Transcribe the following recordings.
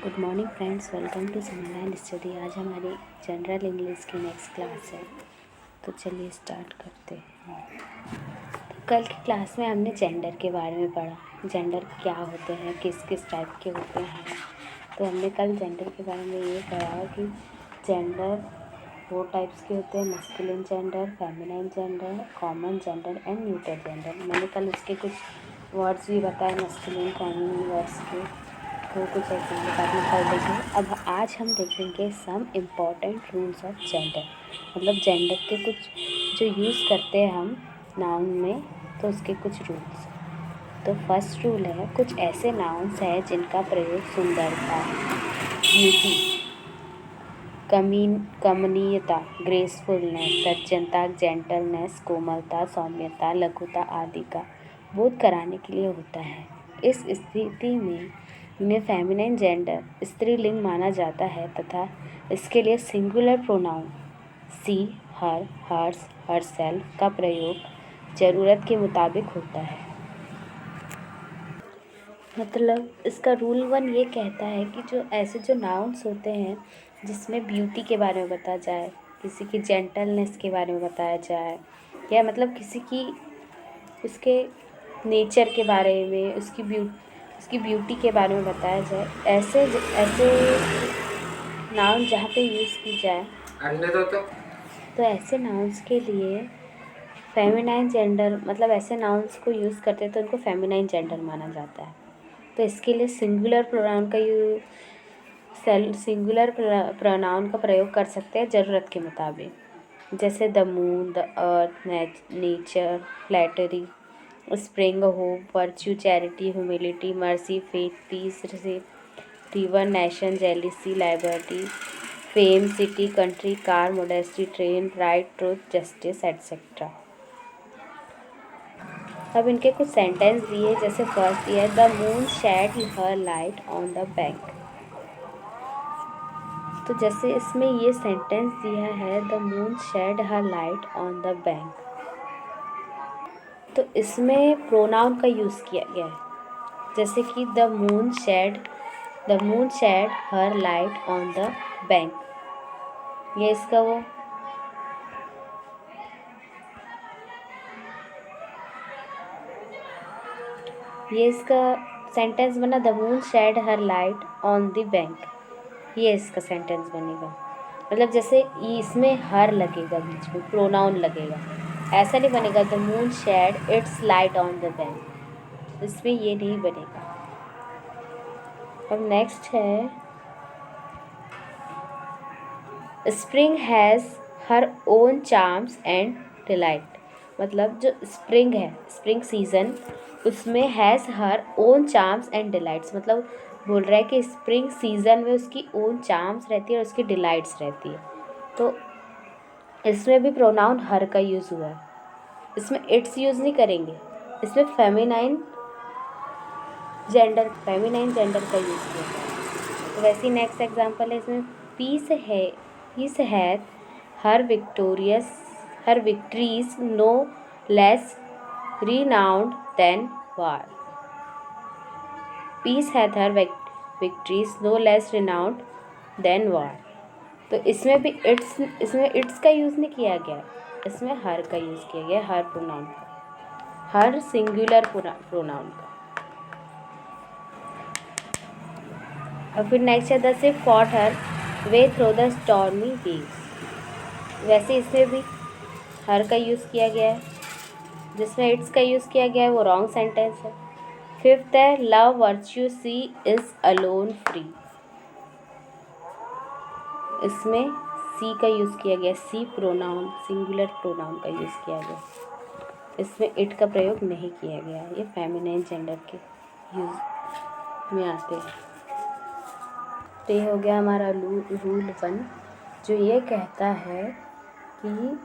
Good morning friends, welcome to Summerline study. आज हमारी general English की नेक्स्ट क्लास है, तो चलिए स्टार्ट करते हैं। तो कल की क्लास में हमने जेंडर के बारे में पढ़ा। जेंडर क्या होते हैं, किस किस टाइप के होते हैं। तो हमने कल जेंडर के बारे में ये पढ़ा कि जेंडर 4 टाइप्स के होते हैं: masculine gender, feminine gender, common gender and neutral gender. मैंने कल उसके कुछ वर्ड्स भी बताए, मस्कुलिन फेमिनिन वर्ड्स के, तो कुछ एग्जाम्पल बाद में पढ़ लेंगे। अब आज हम देखेंगे some important rules of gender, मतलब जेंडर के कुछ जो यूज़ करते हैं हम नाउन में, तो उसके कुछ रूल्स। तो फर्स्ट रूल है, कुछ ऐसे नाउन्स हैं जिनका प्रयोग सुंदरता, ब्यूटी, कमनीयता, ग्रेसफुलनेस, सज्जनता, जेंटलनेस, कोमलता, सौम्यता, लघुता आदि का बोध कराने के लिए होता है। इस स्थिति में इन्हें फेमिनिन जेंडर स्त्रीलिंग माना जाता है तथा इसके लिए सिंगुलर प्रोनाउन सी, हर, हर्स, हरसेल्फ का प्रयोग ज़रूरत के मुताबिक होता है। मतलब इसका रूल 1 ये कहता है कि जो ऐसे जो नाउन्स होते हैं जिसमें ब्यूटी के बारे में बताया जाए, किसी की जेंटलनेस के बारे में बताया जाए, या मतलब किसी की उसके नेचर के बारे में, उसकी ब्यूटी के बारे में बताया जाए, ऐसे ऐसे नाउन जहाँ पे यूज़ की जाए, तो ऐसे नाउन्स के लिए फेमिनाइन जेंडर, मतलब ऐसे नाउन्स को यूज़ करते हैं तो उनको फेमिनाइन जेंडर माना जाता है। तो इसके लिए सिंगुलर प्रोनाउन का प्रयोग कर सकते हैं ज़रूरत के मुताबिक, जैसे the moon, the earth, nature, flattery, spring, hope, virtue, charity, humility, mercy, faith, peace, river, nation, jealousy, liberty, fame, city, country, car, modesty, train, right, truth, justice etcetera. अब इनके कुछ सेंटेंस दिए, जैसे फर्स्ट ये है, the moon shed her light on the bank. तो जैसे इसमें ये सेंटेंस दिया है, the moon shed her light on the bank, तो इसमें प्रोनाउन का यूज़ किया गया है, जैसे कि the moon shed her light on the bank. ये इसका वो ये इसका सेंटेंस बना, the moon shed her light on the bank. ये इसका सेंटेंस बनेगा। मतलब जैसे इसमें हर लगेगा, बीच में प्रोनाउन लगेगा, ऐसा नहीं बनेगा the moon shed its light on the bank, इसमें ये नहीं बनेगा। अब नेक्स्ट है, spring has her own charms and delight. मतलब जो स्प्रिंग है, स्प्रिंग सीजन, उसमें has her own charms and delights, मतलब बोल रहा है कि स्प्रिंग सीजन में उसकी ओन चार्म्स रहती है और उसकी डिलाइट्स रहती है। तो इसमें भी प्रोनाउन हर का यूज़ हुआ है, इसमें इट्स यूज़ नहीं करेंगे, इसमें फेमिनाइन जेंडर का यूज़ किया है। तो वैसे ही नेक्स्ट एग्जांपल है, इसमें peace hath her victories no less renowned than war. Peace hath her victories no less renowned than war. तो इसमें भी इट्स का यूज़ नहीं किया गया, इसमें हर का यूज़ किया गया, हर प्रोनाउन का, हर सिंगुलर प्रोनाउन का। और फिर नेक्स्ट है, the ship fought her way through the stormy waves. वैसे इसमें भी हर का यूज़ किया गया है, जिसमें इट्स का यूज़ किया गया है वो रॉन्ग सेंटेंस है। फिफ्थ है, love virtue she is alone free. इसमें सी का यूज़ किया गया, सी प्रोनाउन, सिंगुलर प्रोनाउन का यूज़ किया गया, इसमें इट का प्रयोग नहीं किया गया। ये फेमिनाइन जेंडर के यूज़ में आते हैं। तो ये हो गया हमारा रूल 1, जो ये कहता है कि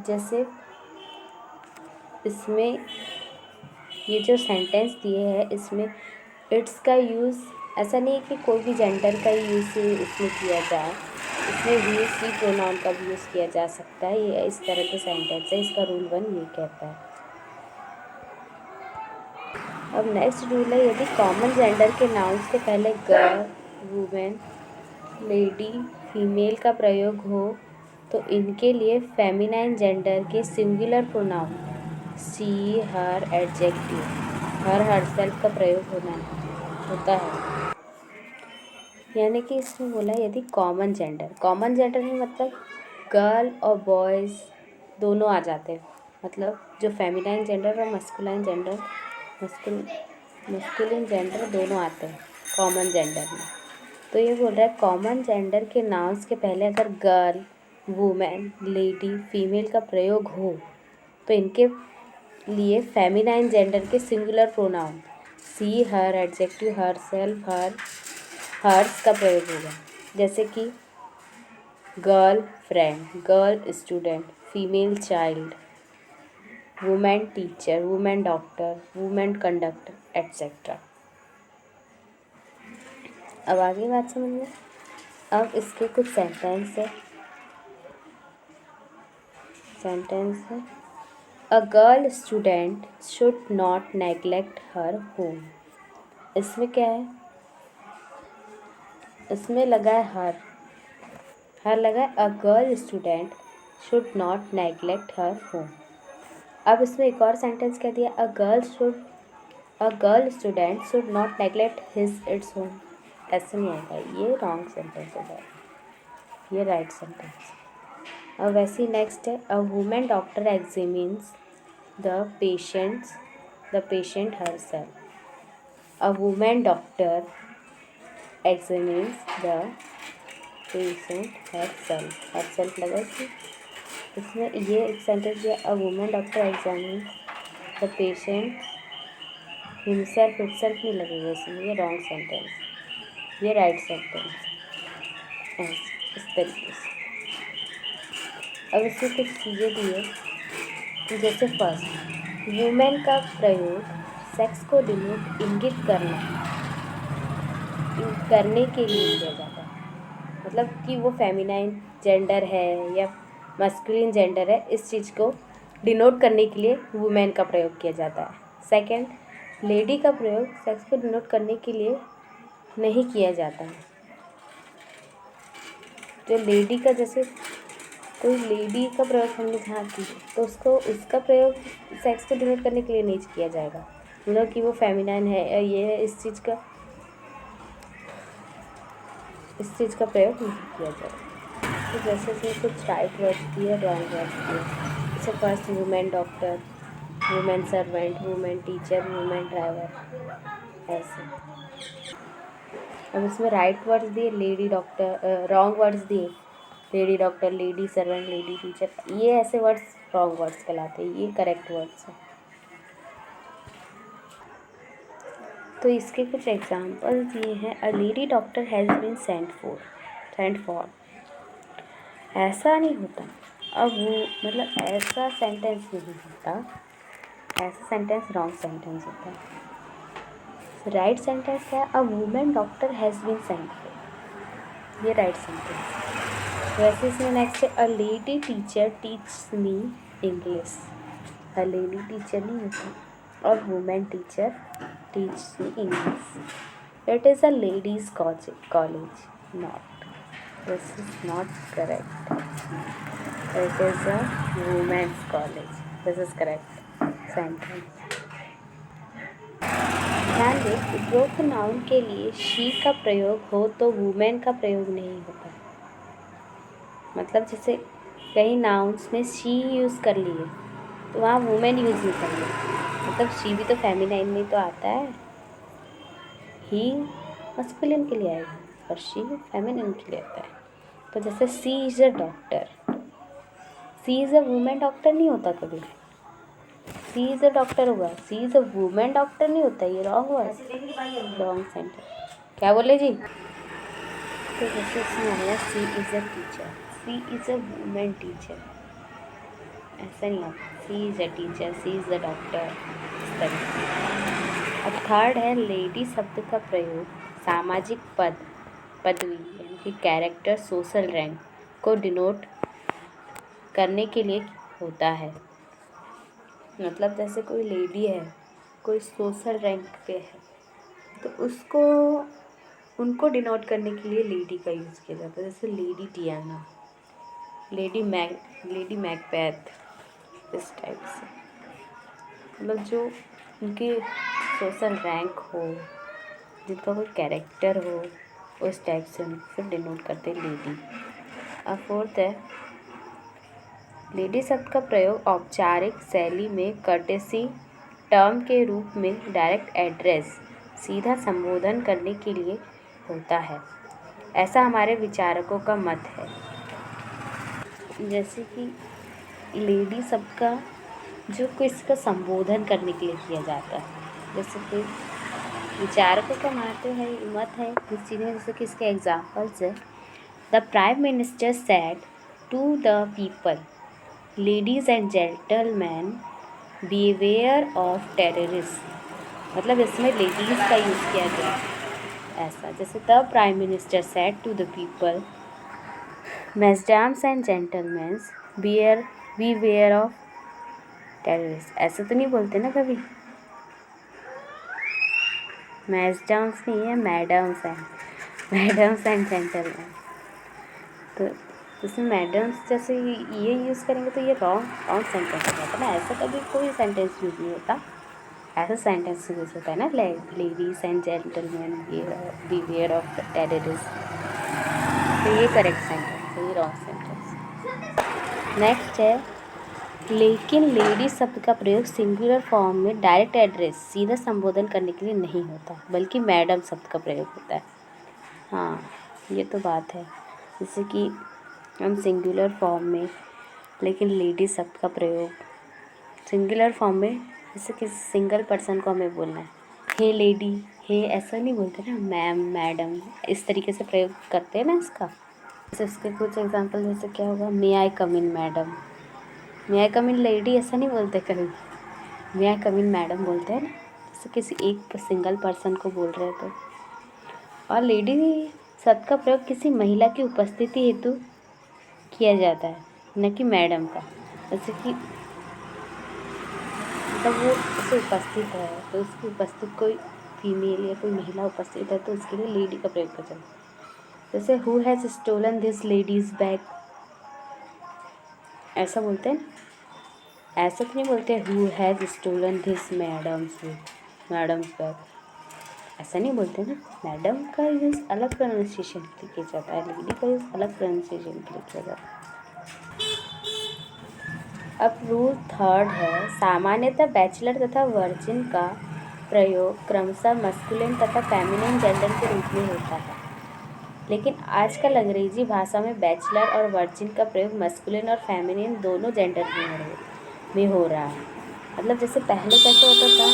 जैसे इसमें ये जो सेंटेंस दिए हैं, इसमें इट्स का यूज़ ऐसा नहीं है कि कोई भी जेंडर का ही यूज़ इसमें किया जाए, इसमें ही सी प्रोनाउन का भी यूज़ किया जा सकता है। ये इस तरह के सेंटेंस है, इसका रूल 1 ये कहता है। अब नेक्स्ट रूल है, यदि कॉमन जेंडर के नाउन्स के पहले गर्ल, वुमेन, लेडी, फीमेल का प्रयोग हो तो इनके लिए फेमिनाइन जेंडर के सिंगुलर प्रोनाउन सी, हर, एडजेक्टिव, हर सेल्फ का प्रयोग होता है। यानी कि इसमें बोला यदि कॉमन जेंडर में मतलब गर्ल और बॉयज़ दोनों आ जाते हैं, मतलब जो फेमिनाइन जेंडर और मस्कुलाइन जेंडर दोनों आते हैं कॉमन जेंडर में। तो ये बोल रहा है कॉमन जेंडर के नाउन्स के पहले अगर गर्ल, वुमेन, लेडी, फीमेल का प्रयोग हो तो इनके लिए फेमिनाइन जेंडर के सिंगुलर प्रोनाउन सी, हर, एडजेक्टिव, हर सेल्फ, हर्स का प्रयोग होगा। जैसे कि girl friend, girl student, female child, women teacher, women doctor, women conductor etcetera. अब आगे बात समझ में। अब इसके कुछ सेंटेंस है। A girl student should not neglect her home. इसमें क्या है, इसमें लगा है हर लगा है। A girl student should not neglect her home. अब इसमें एक और सेंटेंस क्या दिया, a girl student should not neglect his its home. ऐसे नहीं होगा, ये रॉन्ग सेंटेंस हो जाएगा, ये राइट सेंटेंस। अब वैसे ही नेक्स्ट है, a women doctor examines the patient herself. A women doctor examines the patient herself लगा इसमें ये एक सेंटेंस दिया, a women doctor examines the patient himself itself नहीं लगेगा इसमें, ये रॉन्ग सेंटेंस, ये राइट सेंटेंस। इस तरीके से अब इसमें कुछ चीज़ें दी है, जैसे फर्स्ट, वुमेन का प्रयोग सेक्स को डिनोट इंगित करने के लिए किया जाता है, मतलब कि वो फेमिनाइन जेंडर है या मस्कुलिन जेंडर है, इस चीज़ को डिनोट करने के लिए वुमेन का प्रयोग किया जाता है। सेकंड, लेडी का प्रयोग सेक्स को डिनोट करने के लिए नहीं किया जाता है। जो लेडी का, जैसे कोई लेडी का प्रयोग हमने जहाँ की तो उसका प्रयोग सेक्स को डिनोट करने के लिए नहीं किया जाएगा, मतलब कि वो फेमिनाइन है, ये है, इस चीज़ का प्रयोग नहीं किया जाएगा। तो जैसे इसमें कुछ राइट वर्ड्स दिए, रॉन्ग वर्ड्स दिए। जैसे first, women doctor, women servant, women teacher, women driver, ऐसे। अब इसमें राइट वर्ड्स दिए, लेडी डॉक्टर, रॉन्ग वर्ड्स दिए, lady doctor, lady servant, lady teacher, ये ऐसे वर्ड्स रॉन्ग वर्ड्स कहलाते हैं, ये करेक्ट वर्ड्स हैं। तो इसके कुछ एग्जांपल्स दिए हैं, a lady doctor has been sent for. ऐसा नहीं होता, अब वो मतलब ऐसा सेंटेंस नहीं होता, ऐसा सेंटेंस रॉन्ग सेंटेंस होता है। राइट सेंटेंस है, a women doctor has been sent for, ये राइट सेंटेंस। वैसे इसमें नेक्स्ट है, a lady teacher teach me English. A lady teacher नहीं होता, और women teacher teach me English. It is a ladies college, not, this is not correct. It is a women's college. This is correct sentence. ध्यान दें, उपरोक्त noun के लिए she का प्रयोग हो तो वुमेन का प्रयोग नहीं होता। मतलब जैसे कई नाउन्स में शी यूज़ कर लिए तो वहाँ वुमेन यूज़ नहीं करना, मतलब शी भी तो फेमिनाइन में तो आता है, ही मस्कुलिन के लिए आएगा और शी फेमिनिन के लिए आता है। तो जैसे she is a doctor, she is a women doctor नहीं होता कभी, सी इज़ अ डॉक्टर होगा, she is a women doctor नहीं होता, ये रॉन्ग हुआ, रॉन्ग सेंटेंस। क्या बोले जी? तो जैसे इसमें आया she is a teacher, she is a women teacher, ऐसा नहीं आता, she is a teacher, she is a doctor, इस तरीके। अब थर्ड है, लेडी शब्द का प्रयोग सामाजिक पदवी यानी कि कैरेक्टर, सोशल रैंक को डिनोट करने के लिए होता है। मतलब जैसे कोई लेडी है कोई सोशल रैंक पे है तो उसको उनको डिनोट करने के लिए लेडी का यूज़ किया जाता है, जैसे लेडी डियाना, लेडी मैकबेथ, इस टाइप से। मतलब जो उनकी सोशल रैंक हो, जिनका कोई कैरेक्टर हो, उस टाइप से उनको फिर डिनोट करते हैं लेडी। अब फोर्थ है, लेडी शब्द का प्रयोग औपचारिक शैली में कर्टेसी टर्म के रूप में डायरेक्ट एड्रेस, सीधा संबोधन करने के लिए होता है, ऐसा हमारे विचारकों का मत है। जैसे कि लेडी शब्द का जो किसी का संबोधन करने के लिए किया जाता है, जैसे कि विचारकों का मत है इस चीज़ में। जैसे कि इसके एग्जाम्पल्स है, the prime minister said to the people, ladies and gentleman, beware of terrorist. मतलब इसमें लेडीज़ का यूज़ किया गया ऐसा। जैसे the prime minister said to the people, madams and gentleman, beware of terrorist. ऐसा तो नहीं बोलते ना कभी, मैडम्स नहीं है, मैडम्स एंड जेंटलमैन। तो इसमें मैडम्स जैसे ये यूज़ करेंगे तो ये रॉन्ग सेंटेंस हो जाता है ना, ऐसा कभी कोई सेंटेंस यूज़ नहीं होता। ऐसा सेंटेंस यूज़ होता है ना, ladies and gentleman beware of terrorist. तो ये करेक्ट सेंटेंस है, ये रॉन्ग सेंटेंस। नेक्स्ट है, लेकिन लेडी शब्द का प्रयोग सिंगुलर फॉर्म में डायरेक्ट एड्रेस, सीधा संबोधन करने के लिए नहीं होता, बल्कि मैडम शब्द का प्रयोग होता है। हाँ, ये तो बात है। जैसे कि हम सिंगुलर फॉर्म में, लेकिन लेडी शब्द का प्रयोग सिंगुलर फॉर्म में, जैसे कि सिंगल पर्सन को हमें बोलना है, हे लेडी, हे, ऐसा नहीं बोलते ना, मैम, मैडम, इस तरीके से प्रयोग करते हैं ना इसका। जैसे इसके कुछ एग्जांपल जैसे क्या होगा, मे आई कम इन मैडम, मे आई कम इन लेडी ऐसा नहीं बोलते कभी, मे आई कम इन मैडम बोलते हैं ना, जैसे किसी एक सिंगल पर्सन को बोल रहे हैं तो। और लेडी शब्द का प्रयोग किसी महिला की उपस्थिति हेतु किया जाता है, न कि मैडम का। जैसे कि मतलब वो उसे उपस्थित है तो उसकी उपस्थित कोई फीमेल या कोई महिला उपस्थित है तो उसके लिए लेडी का प्रयोग कर सकते। जैसे who has stolen this lady's bag, ऐसा बोलते हैं, ऐसा तो नहीं बोलते who has stolen this madam's bag, ऐसा नहीं बोलते ना। मैडम का यूज़ अलग प्रोनाउंसिएशन के लिए किया जाता है, लेडी का यूज़ अलग प्रोनाउंसिएशन के लिए किया जाता है। अब रूल थर्ड है, सामान्यतः बैचलर तथा वर्जिन का प्रयोग क्रमशः मस्कुलिन तथा फेमिनिन जेंडर के रूप में होता है, लेकिन आजकल अंग्रेजी भाषा में बैचलर और वर्जिन का प्रयोग मस्कुलिन और फेमिनिन दोनों जेंडर में हो रहा है। मतलब जैसे पहले कैसे होता था,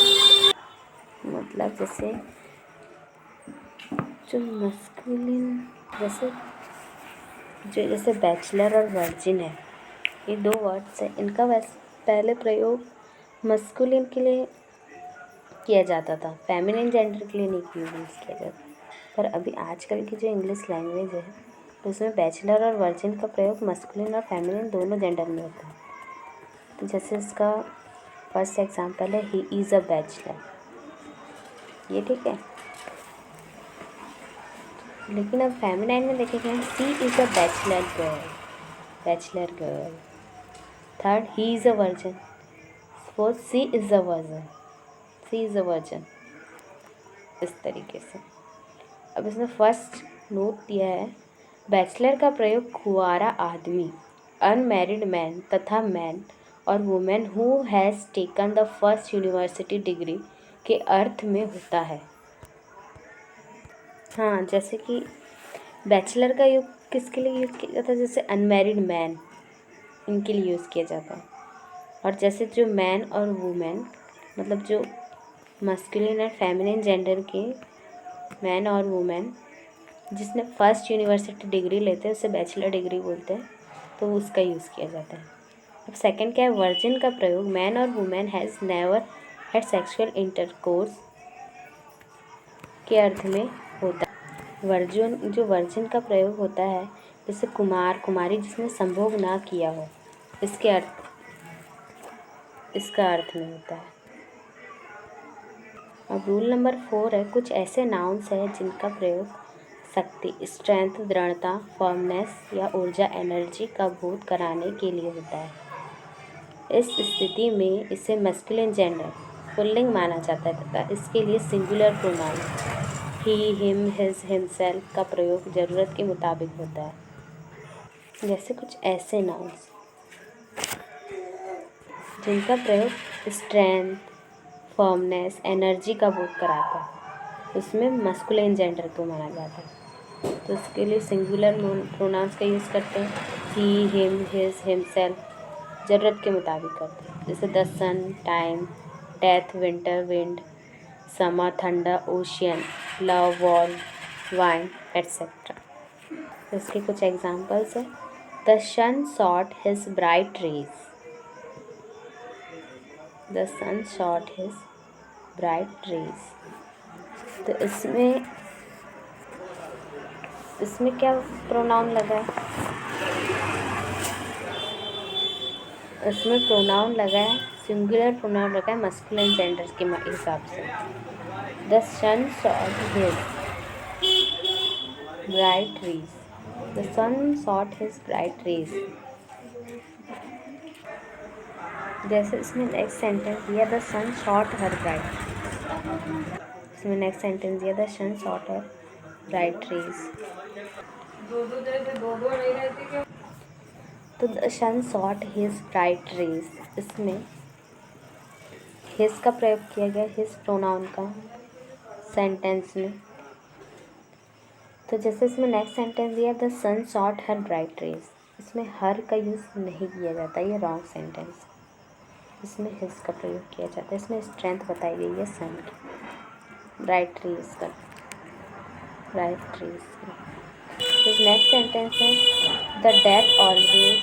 मतलब जैसे जो मस्कुलिन, जैसे बैचलर और वर्जिन है, ये दो वर्ड्स हैं, इनका वैसे पहले प्रयोग मस्कुलिन के लिए किया जाता था, फेमिनिन जेंडर के लिए नहीं यूज़ किया जाता। पर अभी आजकल की जो इंग्लिश लैंग्वेज है तो उसमें बैचलर और वर्जिन का प्रयोग मस्कुलिन और फेमिनिन दोनों जेंडर में होता है। तो जैसे इसका फर्स्ट एग्जांपल है, ही इज़ अ बैचलर, ये ठीक है। लेकिन अब फेमिनाइन में देखेंगे, she is a bachelor girl. Third, he is a virgin. Fourth, she is a virgin, इस तरीके से। अब इसमें फर्स्ट नोट दिया है, बैचलर का प्रयोग कुंवारा आदमी, अनमैरिड मैन तथा मैन और women who has taken the first university degree के अर्थ में होता है। हाँ, जैसे कि बैचलर का यूज़ किसके लिए यूज़ किया जाता है, जैसे अनमैरिड मैन, इनके लिए यूज़ किया जाता है। और जैसे जो मैन और वुमेन, मतलब जो मस्कुलिन और फेमिनिन जेंडर के मैन और वुमेन जिसने फर्स्ट यूनिवर्सिटी डिग्री लेते हैं उसे बैचलर डिग्री बोलते हैं, तो उसका यूज़ किया जाता है। अब सेकंड क्या है, वर्जिन का प्रयोग मैन और women has never had sexual intercourse के अर्थ में होता है। जो वर्जिन का प्रयोग होता है, जैसे कुमार कुमारी जिसने संभोग ना किया हो, इसका अर्थ में होता है। अब रूल नंबर 4 है, कुछ ऐसे नाउन्स हैं जिनका प्रयोग शक्ति, स्ट्रेंथ, दृढ़ता, फर्मनेस या ऊर्जा, एनर्जी का बोध कराने के लिए होता है। इस स्थिति में इसे मस्कुलिन जेंडर पुल्लिंग माना जाता है तथा इसके लिए सिंगुलर प्रोनाउन ही, हिम, हिज, हिमसेल्फ का प्रयोग जरूरत के मुताबिक होता है। जैसे कुछ ऐसे नाउन्स जिनका प्रयोग स्ट्रेंथ, फर्मनेस, एनर्जी का बोध कराता है, उसमें मस्कुलिन जेंडर को माना जाता है। तो इसके लिए सिंगुलर प्रोनाउंस का यूज़ करते हैं, ही, हिम, हिज, हिमसेल्फ, ज़रूरत के मुताबिक करते हैं। जैसे the sun, time, death, winter, wind, summer, thunder, ocean, love, war, wine, etcetera. तो इसके कुछ एग्जाम्पल्स हैं, the sun shot his bright rays, the sun shot his bright rays. तो इसमें क्या प्रोनाउन लगा है? इसमें प्रोनाउन लगा है, सिंगुलर प्रोनाउन लगा है मस्कुलिन जेंडर के हिसाब से। The sun shot his bright rays, the sun shot his bright rays. जैसे इसमें नेक्स्ट सेंटेंस दिया, the sun shot her bright, इसमें नेक्स्ट सेंटेंस दिया, the sun shot her bright rays. तो the sun shot his bright rays, इसमें his का प्रयोग किया गया, हिज प्रोनाउन का सेंटेंस में। तो जैसे इसमें नेक्स्ट सेंटेंस दिया, the sun shot her bright rays, इसमें हर का यूज़ नहीं किया जाता, ये रॉन्ग सेंटेंस। इसमें हिज का प्रयोग किया जाता है। इसमें स्ट्रेंथ बताई गई है सन की, ब्राइट रेज का, ब्राइट रेज की। तो नेक्स्ट सेंटेंस है, the death always,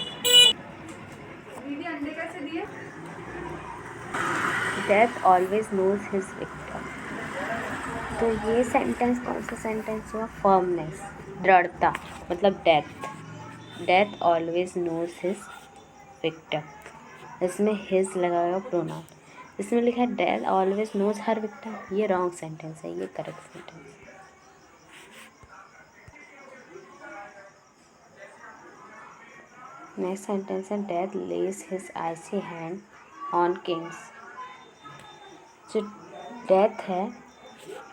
death always knows his victim. तो ये सेंटेंस कौन सा सेंटेंस हुआ? फर्मनेस, दृढ़ता, मतलब death always knows his victim. इसमें हिज लगा हुआ प्रोनाउन, इसमें लिखा है death always knows her victim, ये रॉन्ग सेंटेंस है, ये करेक्ट सेंटेंस है। नेक्स्ट सेंटेंस है, death lays his icy hand on kings. जो डेथ है,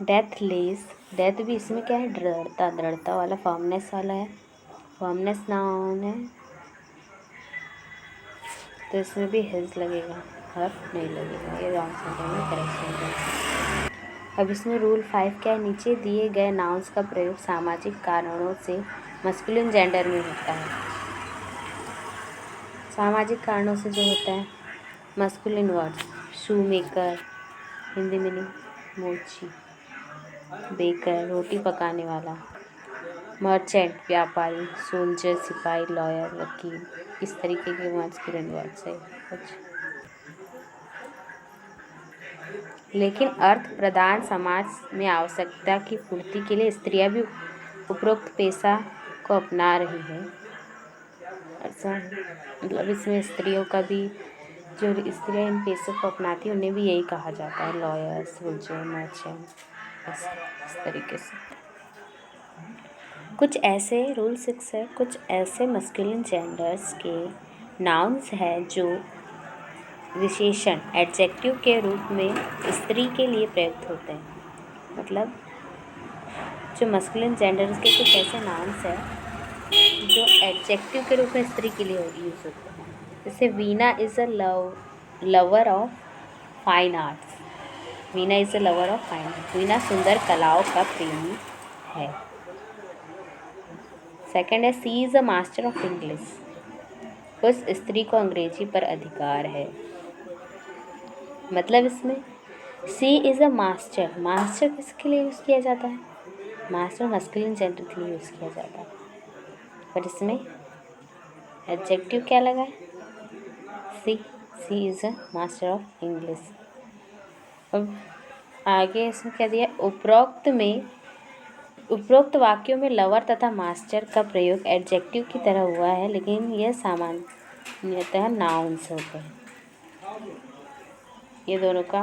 डेथ लेज, डेथ भी इसमें क्या है? दृढ़ता वाला, फर्मनेस वाला है, फर्मनेस नाउन है, तो इसमें भी हिज लगेगा, हर नहीं लगेगा, ये रॉन्ग सेंटेंस है, करेक्ट सेंटेंस। अब इसमें रूल 5 क्या है? नीचे दिए गए नाउन्स का प्रयोग सामाजिक कारणों से मस्कुलिन जेंडर में होता है। सामाजिक कारणों से जो होता है, मस्कुलिन वर्ड्स, शू मेकर, हिंदी मीनिंग मोची, बेकर, रोटी पकाने वाला, मर्चेंट, व्यापारी, सोल्जर, सिपाही, लॉयर, वकील, इस तरीके के मस्कुलिन वर्ड्स है कुछ। लेकिन अर्थ प्रधान समाज में आवश्यकता की पूर्ति के लिए स्त्रियां भी उपरोक्त पेशा को अपना रही है। ऐसा मतलब इसमें स्त्रियों का भी, जो स्त्रियां इन पेशों को अपनाती हैं उन्हें भी यही कहा जाता है, लॉयर, सोल्जर, मर्चेंट, इस तरीके से। कुछ ऐसे रूल 6 है, कुछ ऐसे मस्कुलिन जेंडर्स के नाउन्स हैं जो विशेषण एडजेक्टिव के रूप में स्त्री के लिए प्रयुक्त होते हैं। मतलब जो मस्कुलिन जेंडर्स के कुछ ऐसे नाउन्स हैं जो एडजेक्टिव के रूप में स्त्री के लिए यूज़ होते हैं। जैसे Veena is a lover of fine arts, Veena is a lover of fine arts, Veena सुंदर कलाओं का प्रेमी है। सेकंड है, she is a master of English, उस स्त्री को अंग्रेजी पर अधिकार है। मतलब इसमें she is a master, master किसके लिए यूज़ किया जाता है? मास्टर मस्कुलिन जेंडर के लिए यूज़ किया जाता है, पर इसमें एडजेक्टिव क्या लगा है? She is a master of English. अब आगे इसमें क्या दिया? उपरोक्त वाक्यों में लवर तथा मास्टर का प्रयोग एडजेक्टिव की तरह हुआ है, लेकिन यह सामान्यतः नाउन्स होते हैं। ये दोनों का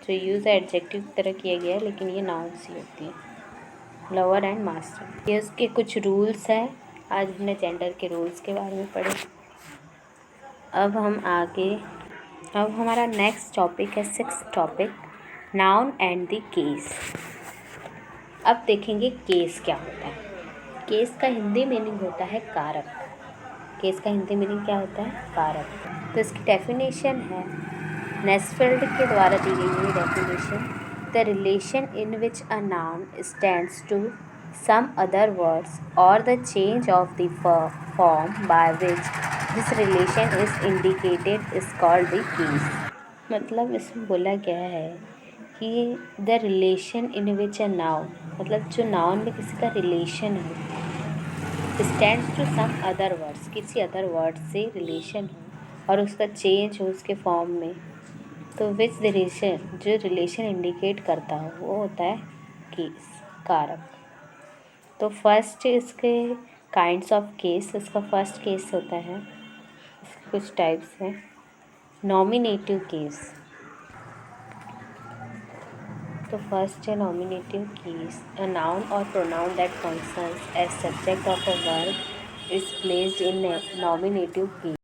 तो यूज़ एडजेक्टिव की तरह किया गया है, लेकिन ये नाउन सी होती है, लवर एंड मास्टर। ये उसके कुछ रूल्स हैं। आज हमने जेंडर के रूल्स के बारे में पढ़े। अब हमारा नेक्स्ट टॉपिक है 6th topic, noun and the case. अब देखेंगे केस क्या होता है। केस का हिंदी मीनिंग होता है कारक। केस का हिंदी मीनिंग क्या होता है? कारक। तो इसकी डेफिनेशन है, नेस्फेल्ड के द्वारा दी गई है definition, the relation in which a noun stands to some other words or the change of the form by which this relation is indicated is called the case। मतलब इसमें बोला गया है कि the relation in which a noun, मतलब जो noun में किसी का रिलेशन हो, stands to some other words, किसी अदर वर्ड से रिलेशन हो और उसका चेंज हो उसके फॉर्म में, तो विच रिलेशन, जो रिलेशन इंडिकेट करता हो वो होता है केस, कारक। तो फर्स्ट इसके काइंड्स ऑफ केस, इसका फर्स्ट केस होता है, इसके कुछ टाइप्स हैं। Nominative case. तो फर्स्ट है नॉमिनेटिव केस, अ नाउन और pronoun that functions as subject of a verb is placed in nominative case.